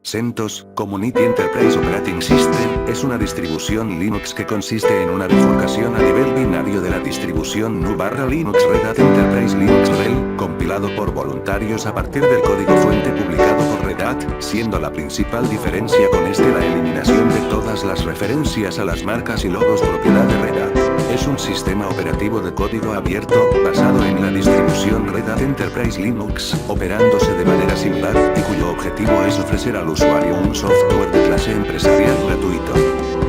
CentOS, Community Enterprise Operating System, es una distribución Linux que consiste en una bifurcación a nivel binario de la distribución GNU/Linux Red Hat Enterprise Linux RHEL, compilado por voluntarios a partir del código fuente publicado por Red Hat, siendo la principal diferencia con este la eliminación de todas las referencias a las marcas y logos propiedad de Red Hat. Es un sistema operativo de código abierto, basado en la distribución Red Hat Enterprise Linux, operándose de manera similar, y cuyo objetivo es ofrecer al usuario un software de clase empresarial gratuito.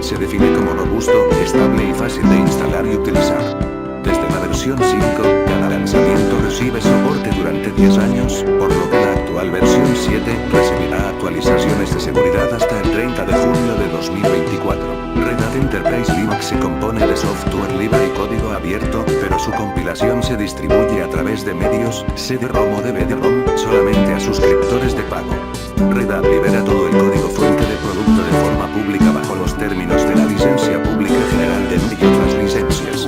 Se define como robusto, estable y fácil de instalar y utilizar. Desde la versión 5, cada lanzamiento recibe soporte durante 10 años, por lo que la actual versión 7 recibirá actualizaciones de seguridad hasta el 30 de junio de 2024. Red Hat Enterprise Linux se compone de software libre y código abierto, pero su compilación se distribuye a través de medios, CD-ROM o DVD-ROM, solamente a suscriptores de pago. Red Hat libera todo el código fuente de producto de forma pública bajo los términos de la licencia pública general de GNU y otras licencias.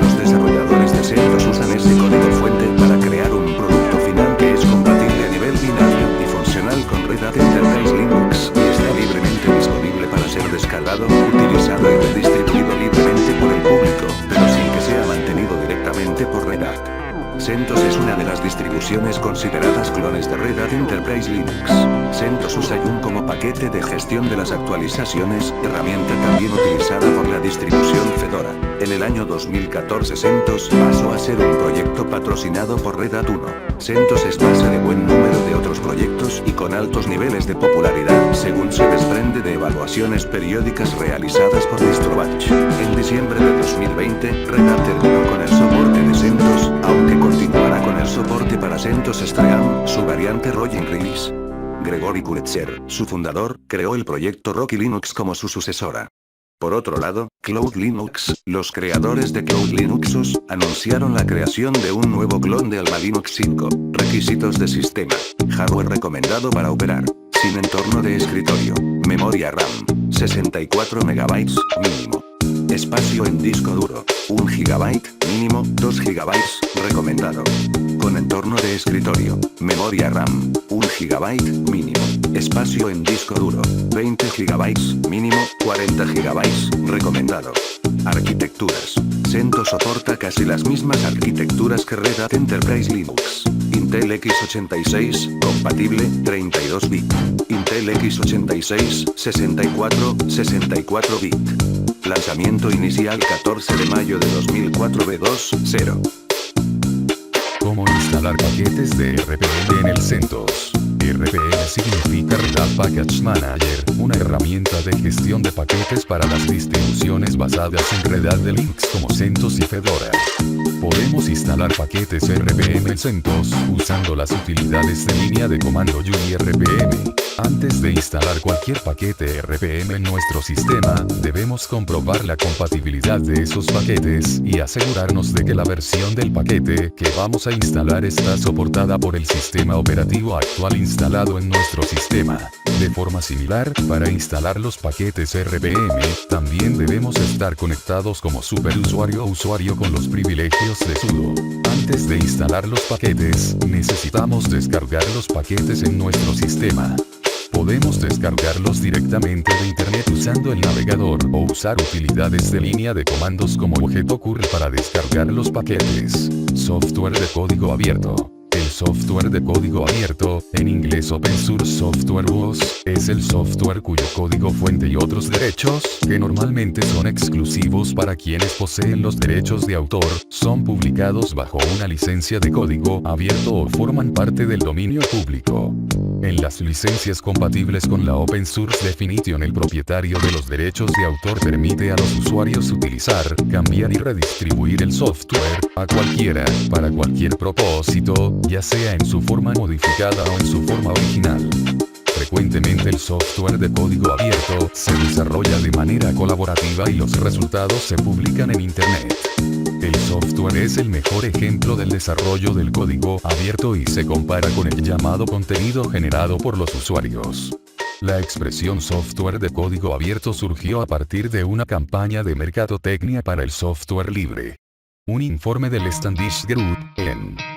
Los desarrolladores de CentOS usan este código fuente para crear un producto final que es compatible a nivel binario y funcional con Red Hat Enterprise Linux, y está libremente disponible para ser descargado, utilizado y redistribuido libremente por el público, pero sin que sea mantenido directamente por Red Hat. CentOS es una de las distribuciones consideradas clones de Red Hat Enterprise Linux. CentOS usa Yum como paquete de gestión de las actualizaciones, herramienta también utilizada por la distribución Fedora. En el año 2014 CentOS pasó a ser un proyecto patrocinado por Red Hat 1. CentOS es base de buen número de otros proyectos y con altos niveles de popularidad, según se desprende de evaluaciones periódicas realizadas por DistroBatch. En diciembre de 2020, Red Hat terminó con el soporte de CentOS, aunque continuará con el soporte para CentOS Stream, su variante Rolling Release. Gregory Kuretzer, su fundador, creó el proyecto Rocky Linux como su sucesora. Por otro lado, Cloud Linux, los creadores de Cloud Linuxos, anunciaron la creación de un nuevo clon de Alma Linux 5. Requisitos de sistema. Hardware recomendado para operar. Sin entorno de escritorio. Memoria RAM. 64 MB mínimo. Espacio en disco duro. 1 GB mínimo. 2 GB recomendado. Con entorno de escritorio. Memoria RAM. 1 GB mínimo. Espacio en disco duro. 20 GB mínimo. 40 GB recomendado. Arquitecturas. CentOS soporta casi las mismas arquitecturas que Red Hat Enterprise Linux. Intel x86, compatible, 32 bit. Intel x86, 64 bit. Lanzamiento inicial 14 de mayo de 2004 V2.0. ¿Cómo instalar paquetes de RPM en el CentOS? RPM significa Red Hat Package Manager, una herramienta de gestión de paquetes para las distribuciones basadas en Red Hat de Linux como CentOS y Fedora. Podemos instalar paquetes RPM en CentOS usando las utilidades de línea de comando Yum y RPM. Antes de instalar cualquier paquete RPM en nuestro sistema, debemos comprobar la compatibilidad de esos paquetes y asegurarnos de que la versión del paquete que vamos a instalar está soportada por el sistema operativo actual instalado en nuestro sistema. De forma similar, para instalar los paquetes RPM, también debemos estar conectados como superusuario o usuario con los privilegios de sudo. Antes de instalar los paquetes, necesitamos descargar los paquetes en nuestro sistema. Podemos descargarlos directamente de internet usando el navegador o usar utilidades de línea de comandos como objeto curl para descargar los paquetes. Software de código abierto. El software de código abierto, en inglés Open Source Software OS, es el software cuyo código fuente y otros derechos, que normalmente son exclusivos para quienes poseen los derechos de autor, son publicados bajo una licencia de código abierto o forman parte del dominio público. En las licencias compatibles con la Open Source Definition, el propietario de los derechos de autor permite a los usuarios utilizar, cambiar y redistribuir el software a cualquiera, para cualquier propósito, ya sea en su forma modificada o en su forma original. Frecuentemente el software de código abierto se desarrolla de manera colaborativa y los resultados se publican en Internet. El software es el mejor ejemplo del desarrollo del código abierto y se compara con el llamado contenido generado por los usuarios. La expresión software de código abierto surgió a partir de una campaña de mercadotecnia para el software libre. Un informe del Standish Group,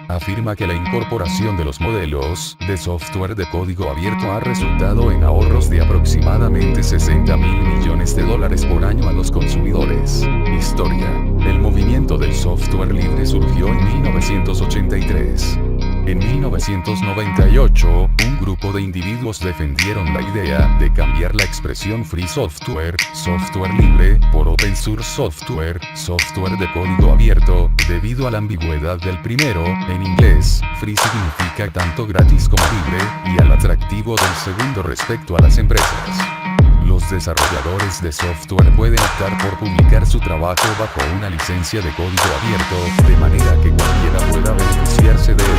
afirma que la incorporación de los modelos de software de código abierto ha resultado en ahorros de aproximadamente 60 mil millones de dólares por año a los consumidores. Historia. El movimiento del software libre surgió en 1983. En 1998, un grupo de individuos defendieron la idea de cambiar la expresión free software, software libre, por open source software, software de código abierto, debido a la ambigüedad del primero. En inglés, free significa tanto gratis como libre, y al atractivo del segundo respecto a las empresas. Los desarrolladores de software pueden optar por publicar su trabajo bajo una licencia de código abierto, de manera que cualquiera pueda beneficiarse de él.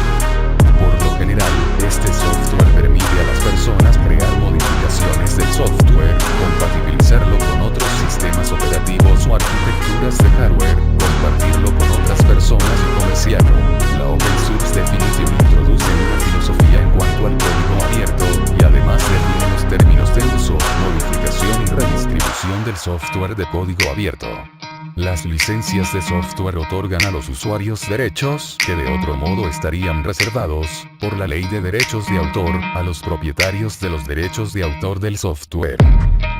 Por lo general, este software permite a las personas crear modificaciones del software, compatibilizarlo con otros sistemas operativos o arquitecturas de hardware, compartirlo con otras personas y comerciarlo. La Open Source Definition introduce una filosofía en cuanto al código abierto, y además define los términos de uso, modificación y redistribución del software de código abierto. Las licencias de software otorgan a los usuarios derechos que de otro modo estarían reservados, por la ley de derechos de autor, a los propietarios de los derechos de autor del software.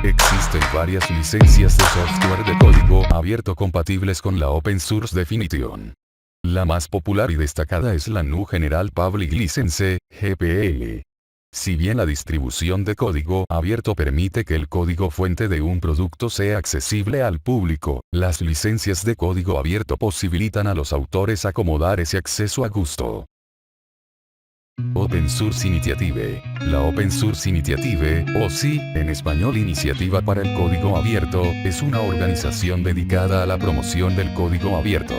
Existen varias licencias de software de código abierto compatibles con la Open Source Definition. La más popular y destacada es la GNU General Public License, GPL. Si bien la distribución de código abierto permite que el código fuente de un producto sea accesible al público, las licencias de código abierto posibilitan a los autores acomodar ese acceso a gusto. Open Source Initiative. La Open Source Initiative, o SI, en español Iniciativa para el Código Abierto, es una organización dedicada a la promoción del código abierto.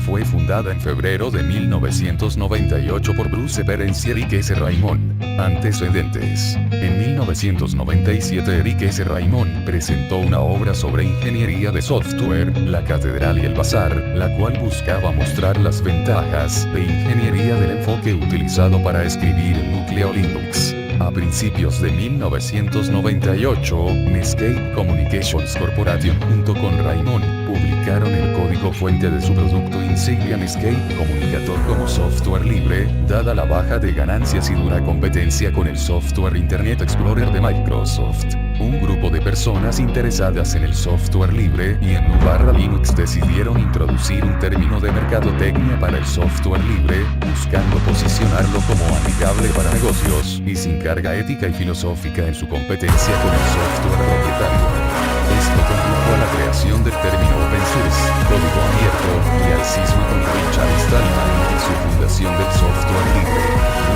Fue fundada en febrero de 1998 por Bruce Perens y Eric S. Raymond. Antecedentes. En 1997 Eric S. Raymond presentó una obra sobre ingeniería de software, La Catedral y el Bazar, la cual buscaba mostrar las ventajas de ingeniería del enfoque utilizado para escribir el núcleo Linux. A principios de 1998, Netscape Communications Corporation junto con Raymond publicaron el código fuente de su producto insignia Netscape Communicator como software libre, dada la baja de ganancias y dura competencia con el software Internet Explorer de Microsoft. Un grupo de personas interesadas en el software libre y en GNU/Linux decidieron introducir un término de mercadotecnia para el software libre, buscando posicionarlo como amigable para negocios y sin carga ética y filosófica en su competencia con el software propietario. Esto condujo a la creación del término Open Source, código abierto, y al cisma con Richard Stallman y su fundación del software libre,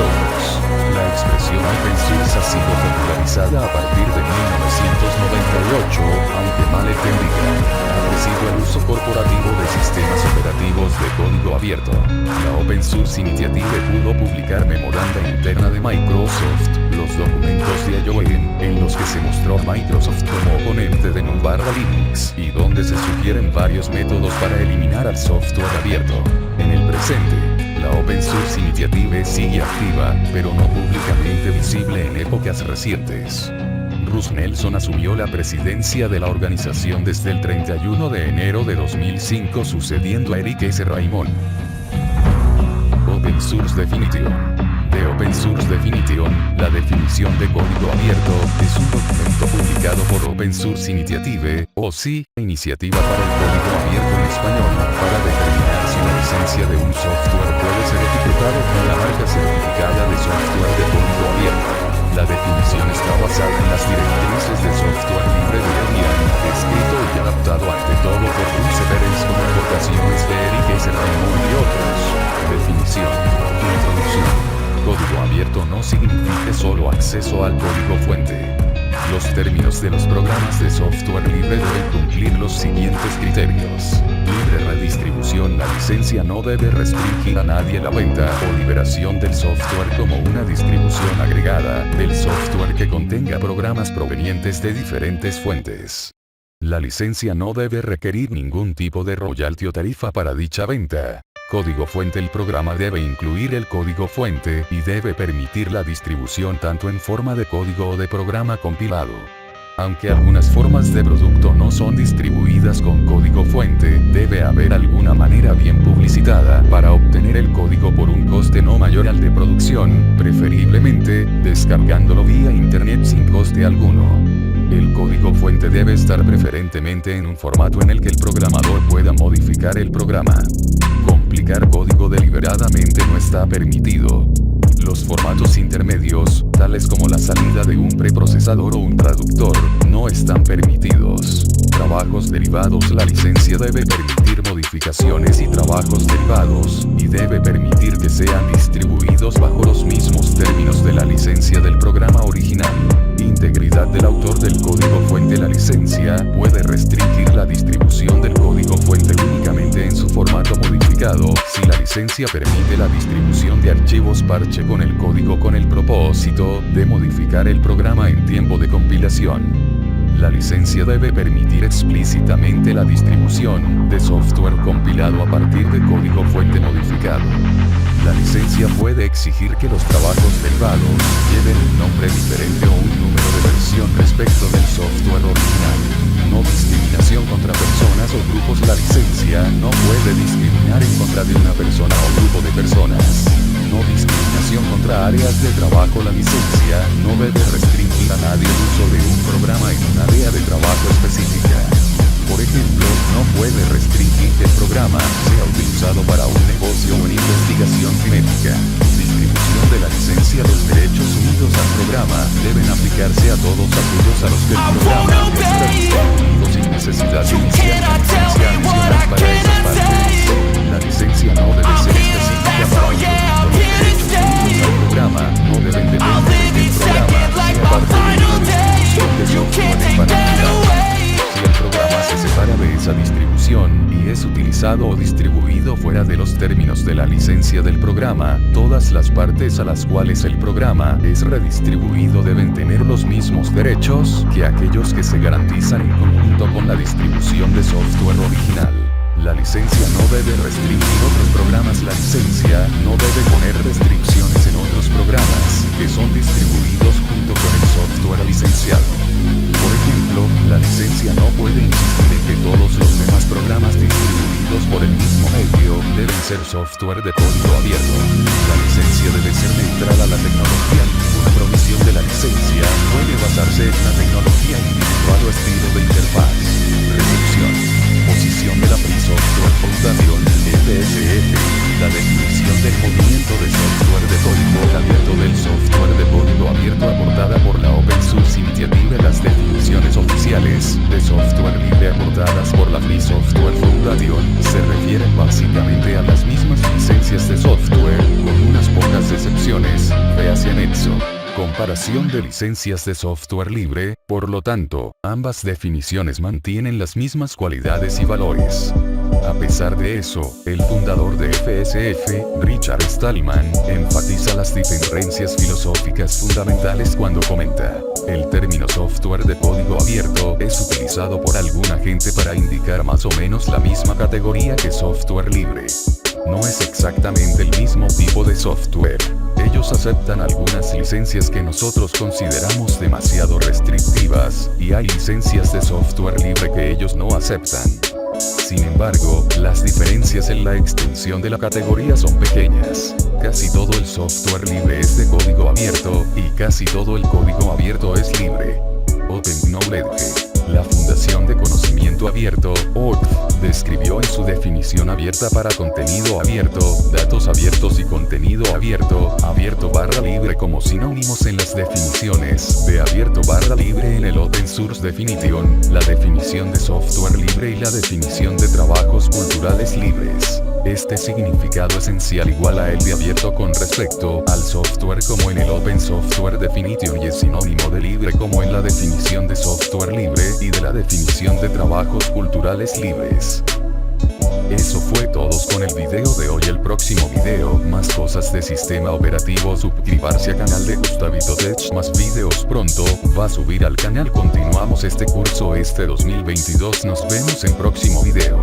Logos. La expresión Open Source ha sido popularizada a partir de 1998, aunque mal entendida. Ha crecido el uso corporativo de sistemas operativos de código abierto. La Open Source Initiative pudo publicar memoranda interna de Microsoft, los documentos de IOM, en los que se mostró a Microsoft como oponente de GNU/Linux, y donde se sugieren varios métodos para eliminar al software abierto. En el presente, la Open Source Initiative sigue activa, pero no públicamente visible en épocas recientes. Russ Nelson asumió la presidencia de la organización desde el 31 de enero de 2005, sucediendo a Eric S. Raymond. Open Source Definition. De Open Source Definition, la definición de código abierto, es un documento publicado por Open Source Initiative, o SI, Iniciativa para el Código Abierto en español, para determinar si la licencia de un software puede ser etiquetado con la marca certificada de software de código abierto. La definición está basada en las directrices de software libre de Debian, escrito y adaptado ante todo por Bruce Perens con aportaciones de Eric S. Raymond y otros. Definición. Introducción. Código abierto no significa solo acceso al código fuente. Los términos de los programas de software libre deben cumplir los siguientes criterios. Libre redistribución. La licencia no debe restringir a nadie la venta o liberación del software como una distribución agregada del software que contenga programas provenientes de diferentes fuentes. La licencia no debe requerir ningún tipo de royalty o tarifa para dicha venta. Código fuente. El programa debe incluir el código fuente y debe permitir la distribución tanto en forma de código o de programa compilado. Aunque algunas formas de producto no son distribuidas con código fuente, debe haber alguna manera bien publicitada para obtener el código por un coste no mayor al de producción, preferiblemente descargándolo vía internet sin coste alguno. El código fuente debe estar preferentemente en un formato en el que el programador pueda modificar el programa. Complicar código deliberadamente no está permitido. Los formatos intermedios, tales como la salida de un preprocesador o un traductor, no están permitidos. Trabajos derivados. La licencia debe permitir modificaciones y trabajos derivados, y debe permitir que sean distribuidos bajo los mismos términos de la licencia del programa original. Integridad del autor del código fuente. La licencia puede restringir la distribución del código fuente únicamente en su formato modificado, si la licencia permite la distribución de archivos parche con el código con el propósito de modificar el programa en tiempo de compilación. La licencia debe permitir explícitamente la distribución de software compilado a partir de código fuente modificado. La licencia puede exigir que los trabajos derivados lleven un nombre diferente o un número de versión respecto del software original. No discriminación contra personas o grupos. La licencia no puede discriminar en contra de una persona o grupo de personas. No discriminación contra áreas de trabajo. La licencia no debe restringir a nadie el uso de un programa en un área de trabajo específica. Por ejemplo, no puede restringir que el programa sea utilizado para un negocio o en investigación genética. Distribución de la licencia. Los derechos unidos al programa deben aplicarse a todos aquellos a los que el programa es distribuido sin necesidad de iniciar una licencia adicional para esas partes. La licencia no debe ser específica para un producto. Los derechos unidos al programa no deben depender de que el programa sea parte de una distribución de software en particular. Si el programa se separa de esa distribución y es utilizado o distribuido fuera de los términos de la licencia del programa, todas las partes a las cuales el programa es redistribuido deben tener los mismos derechos que aquellos que se garantizan en conjunto con la distribución de software original. La licencia no debe restringir otros programas. La licencia no debe poner restricciones en otros programas que son distribuidos junto con el software licenciado. Por ejemplo, la licencia no puede insistir en que todos los demás programas distribuidos por el mismo medio deben ser software de código abierto. La licencia debe ser neutral a la tecnología. Ninguna provisión de la licencia puede basarse en una tecnología individual o estilo de interfaz. Recepción. Posición de la Free Software Foundation, FSF. La definición del movimiento de software de código abierto del software de código abierto aportada por la Open Source Initiative. Las definiciones oficiales de software libre aportadas por la Free Software Foundation se refieren básicamente a las mismas licencias de software, con unas pocas excepciones. Véase anexo. Comparación de licencias de software libre. Por lo tanto, ambas definiciones mantienen las mismas cualidades y valores. A pesar de eso, el fundador de FSF, Richard Stallman, enfatiza las diferencias filosóficas fundamentales cuando comenta: el término software de código abierto es utilizado por alguna gente para indicar más o menos la misma categoría que software libre. No es exactamente el mismo tipo de software. Ellos aceptan algunas licencias que nosotros consideramos demasiado restrictivas, y hay licencias de software libre que ellos no aceptan. Sin embargo, las diferencias en la extensión de la categoría son pequeñas. Casi todo el software libre es de código abierto, y casi todo el código abierto es libre. Open Knowledge. La Fundación de Conocimiento Abierto, OCT, describió en su definición abierta para contenido abierto, datos abiertos y contenido abierto, abierto/libre como sinónimos en las definiciones de abierto/libre en el Open Source Definition, la definición de software libre y la definición de trabajos culturales libres. Este significado esencial igual a el de abierto con respecto al software como en el Open Software Definition y es sinónimo de libre como en la definición de software libre y de la definición de trabajos culturales libres. Eso fue todo con el video de hoy. El próximo video, más cosas de sistema operativo. Suscribirse al canal de Gustavito Tech. Más videos pronto, va a subir al canal. Continuamos este curso este 2022. Nos vemos en próximo video.